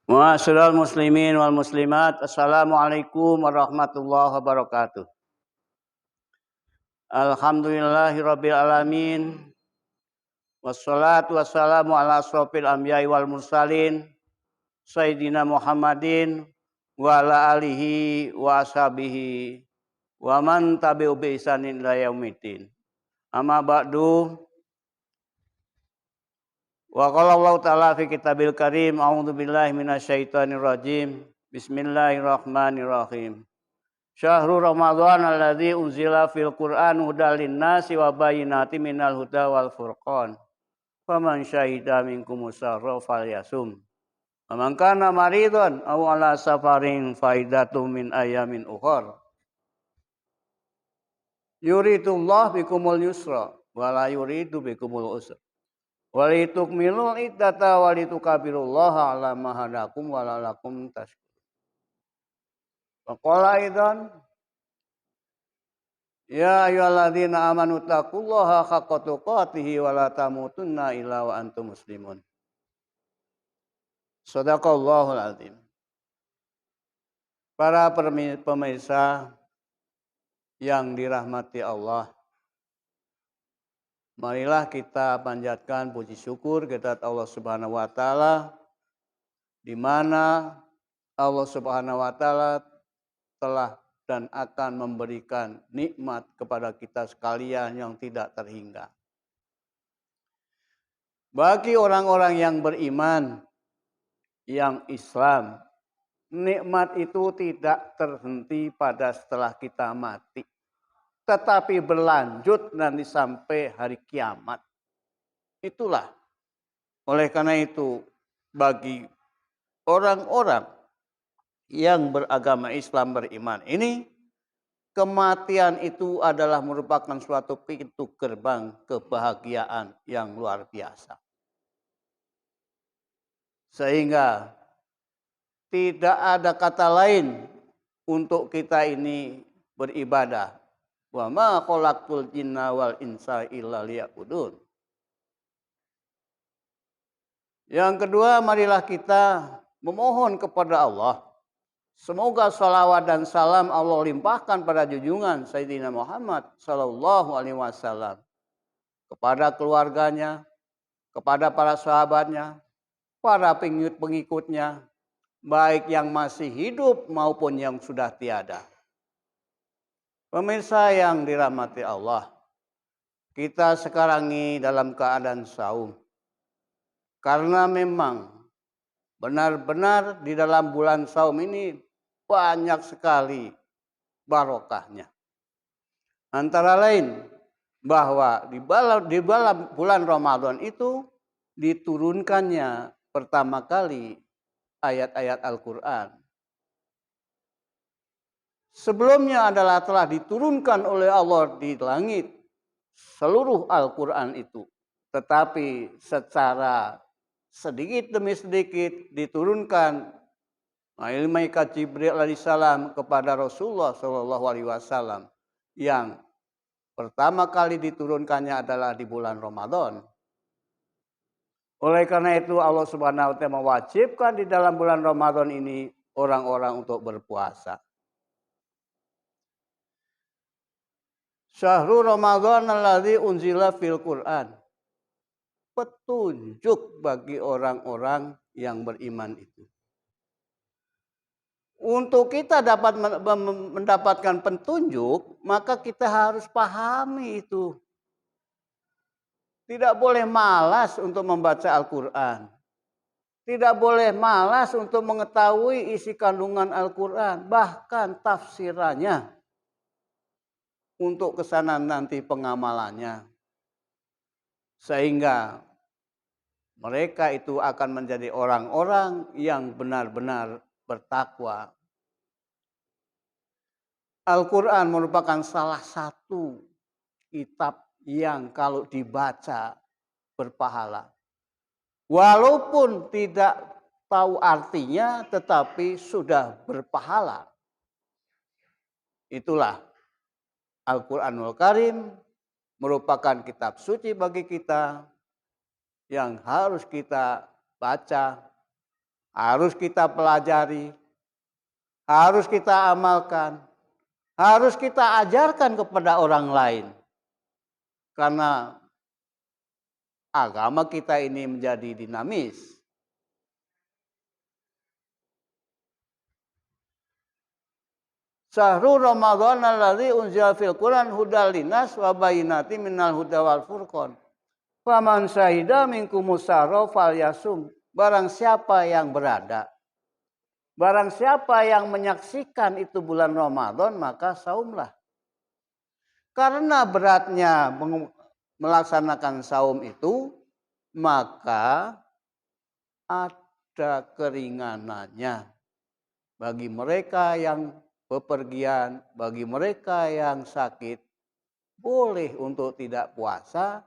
Ma'asyiral muslimin wal muslimat, assalamualaikum warahmatullahi wabarakatuh. Alhamdulillahirabbil alamin. Wassalatu wassalamu ala asrofil anbiya'i wal mursalin Sayyidina Muhammadin wa ala alihi wa ashabihi wa man tabi'u bi ihsanin ila yaumiddin. Amma ba'du. Wa qala Allah ta'ala fi kitabil karim, a'udzu billahi minasyaitonir rajim. Bismillahirrahmanirrahim. Syahrul Ramadhan alladzi unzila fil Qur'an hudal linnasi wa bayyinatin minal huda wal furqan. Faman syahida minkumus syahra falyasum. Wa man kana maridhan aw ala safarin faidatum min ayamin ukhra. Yuridullah bikumul yusra wa la yuridu bikumul usra. Walitukmilul iddata walitukabirullaha ala ma hadakum wa la'allakum tashkurun. Wa qala aidan ya ayyuhalladzina amanu taqullaha haqqa tuqatih wa la tamutunna illa wa antum muslimun. Shadaqallahul azim. Para pemirsa yang dirahmati Allah, marilah kita panjatkan puji syukur kepada Allah Subhanahu wa taala, di mana Allah Subhanahu wa taala telah dan akan memberikan nikmat kepada kita sekalian yang tidak terhingga. Bagi orang-orang yang beriman, yang Islam, nikmat itu tidak terhenti pada setelah kita mati, tetapi berlanjut nanti sampai hari kiamat. Itulah. Oleh karena itu, bagi orang-orang yang beragama Islam, beriman ini, kematian itu adalah merupakan suatu pintu gerbang kebahagiaan yang luar biasa. Sehingga tidak ada kata lain untuk kita ini beribadah. Wa ma khalaqtul jinna wal insa illa liya'budun. Yang kedua, marilah kita memohon kepada Allah, semoga salawat dan salam Allah limpahkan pada junjungan Sayyidina Muhammad sallallahu alaihi wasallam, kepada keluarganya, kepada para sahabatnya, para pengikut-pengikutnya, baik yang masih hidup maupun yang sudah tiada. Pemirsa yang dirahmati Allah, kita sekarang ini dalam keadaan saum. Karena memang benar-benar di dalam bulan saum ini banyak sekali barokahnya. Antara lain bahwa di bulan Ramadan itu diturunkannya pertama kali ayat-ayat Al-Quran. Sebelumnya adalah telah diturunkan oleh Allah di langit seluruh Al-Quran itu. Tetapi secara sedikit demi sedikit diturunkan malaikat Jibril alaihissalam kepada Rasulullah Shallallahu alaihi wasallam, yang pertama kali diturunkannya adalah di bulan Ramadan. Oleh karena itu Allah Subhanahu wa taala mewajibkan di dalam bulan Ramadan ini orang-orang untuk berpuasa. Syahrul Ramadhan alladzi unzila fil Qur'an. Petunjuk bagi orang-orang yang beriman itu. Untuk kita dapat mendapatkan petunjuk, maka kita harus pahami itu. Tidak boleh malas untuk membaca Al-Quran. Tidak boleh malas untuk mengetahui isi kandungan Al-Quran, bahkan tafsirannya, untuk kesana nanti pengamalannya. Sehingga mereka itu akan menjadi orang-orang yang benar-benar bertakwa. Al-Quran merupakan salah satu kitab yang kalau dibaca berpahala. Walaupun tidak tahu artinya, tetapi sudah berpahala. Itulah Al-Quranul Karim, merupakan kitab suci bagi kita yang harus kita baca, harus kita pelajari, harus kita amalkan, harus kita ajarkan kepada orang lain. Karena agama kita ini menjadi dinamis. Syahrul Ramadan alladzi unzila fil Qur'an hudal linnas wa bayyinatin minal huda wal furqan. Faman syahida minkumus syahra falyasum. Barang siapa yang berada, barang siapa yang menyaksikan itu bulan Ramadan, maka saumlah. Karena beratnya melaksanakan saum itu, maka ada keringanannya bagi mereka yang bepergian, bagi mereka yang sakit, boleh untuk tidak puasa,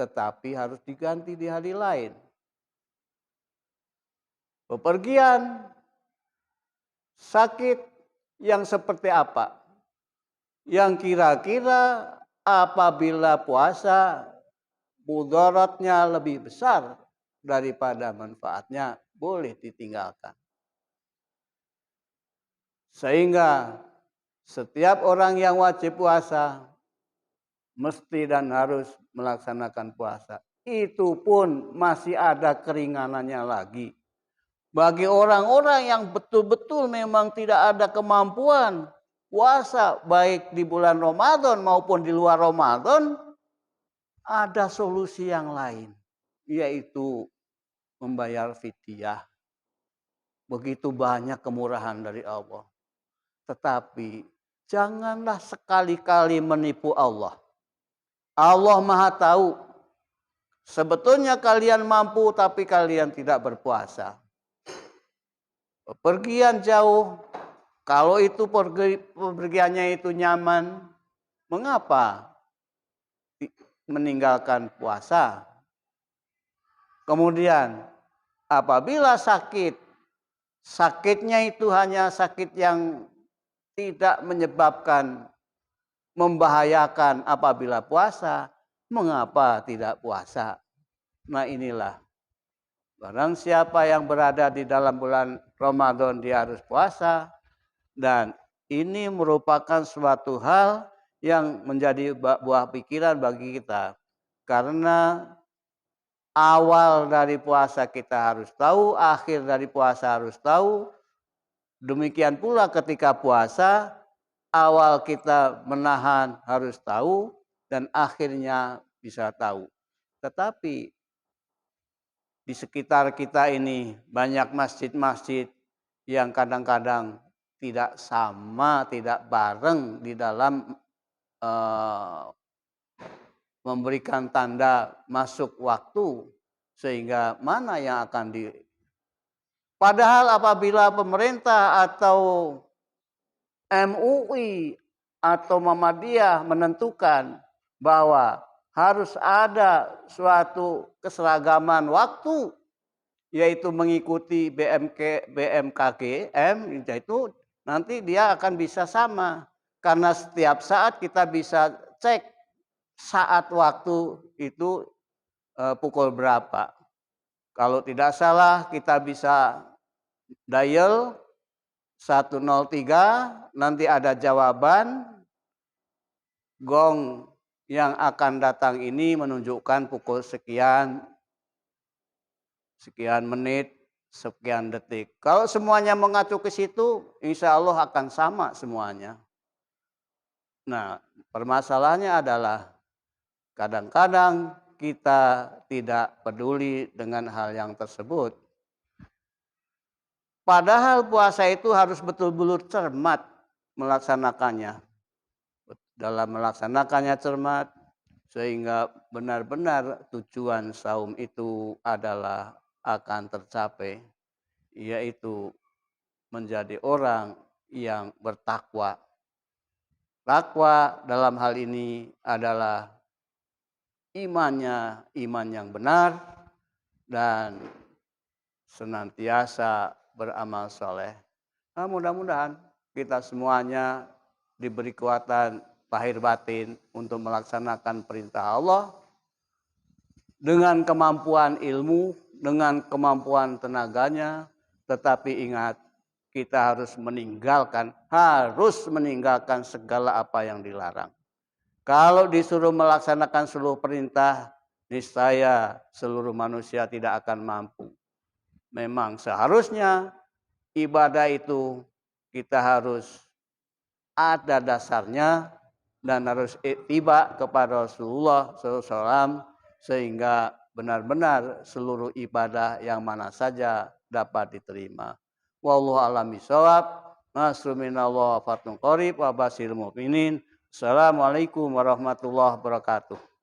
tetapi harus diganti di hari lain. Bepergian, sakit yang seperti apa? Yang kira-kira apabila puasa mudaratnya lebih besar daripada manfaatnya, boleh ditinggalkan. Sehingga setiap orang yang wajib puasa mesti dan harus melaksanakan puasa. Itu pun masih ada keringanannya lagi. Bagi orang-orang yang betul-betul memang tidak ada kemampuan puasa baik di bulan Ramadan maupun di luar Ramadan, ada solusi yang lain, yaitu membayar fidyah. Begitu banyak kemurahan dari Allah. Tetapi janganlah sekali-kali menipu Allah. Allah Maha tahu. Sebetulnya kalian mampu tapi kalian tidak berpuasa. Pergian jauh, kalau itu pergiannya itu nyaman, mengapa meninggalkan puasa? Kemudian apabila sakit, sakitnya itu hanya sakit yang tidak menyebabkan membahayakan apabila puasa, mengapa tidak puasa? Nah inilah, barang siapa yang berada di dalam bulan Ramadan dia harus puasa, dan ini merupakan suatu hal yang menjadi buah pikiran bagi kita. Karena awal dari puasa kita harus tahu, akhir dari puasa harus tahu. Demikian pula ketika puasa, awal kita menahan harus tahu dan akhirnya bisa tahu. Tetapi di sekitar kita ini banyak masjid-masjid yang kadang-kadang tidak sama, tidak bareng di dalam memberikan tanda masuk waktu, sehingga mana yang akan Padahal apabila pemerintah atau MUI atau Muhammadiyah menentukan bahwa harus ada suatu keseragaman waktu, yaitu mengikuti BMKGM, itu nanti dia akan bisa sama. Karena setiap saat kita bisa cek saat waktu itu pukul berapa. Kalau tidak salah kita bisa dial 103, nanti ada jawaban, gong yang akan datang ini menunjukkan pukul sekian menit, sekian detik. Kalau semuanya mengacu ke situ, insya Allah akan sama semuanya. Nah, permasalahannya adalah kadang-kadang kita tidak peduli dengan hal yang tersebut. Padahal puasa itu harus betul-betul cermat melaksanakannya. Dalam melaksanakannya cermat, sehingga benar-benar tujuan saum itu adalah akan tercapai, yaitu menjadi orang yang bertakwa. Takwa dalam hal ini adalah imannya, iman yang benar, dan senantiasa beramal soleh. Nah, mudah-mudahan kita semuanya diberi kekuatan lahir batin untuk melaksanakan perintah Allah dengan kemampuan ilmu dengan kemampuan tenaganya, tetapi ingat kita harus meninggalkan segala apa yang dilarang. Kalau disuruh melaksanakan seluruh perintah, niscaya seluruh manusia tidak akan mampu. Memang seharusnya ibadah itu kita harus ada dasarnya dan harus ittiba kepada Rasulullah SAW sehingga benar-benar seluruh ibadah yang mana saja dapat diterima. Wallahu a'lam bishawab. Nasruminallah fatun qarib wa basirul mu'minin. Assalamualaikum warahmatullahi wabarakatuh.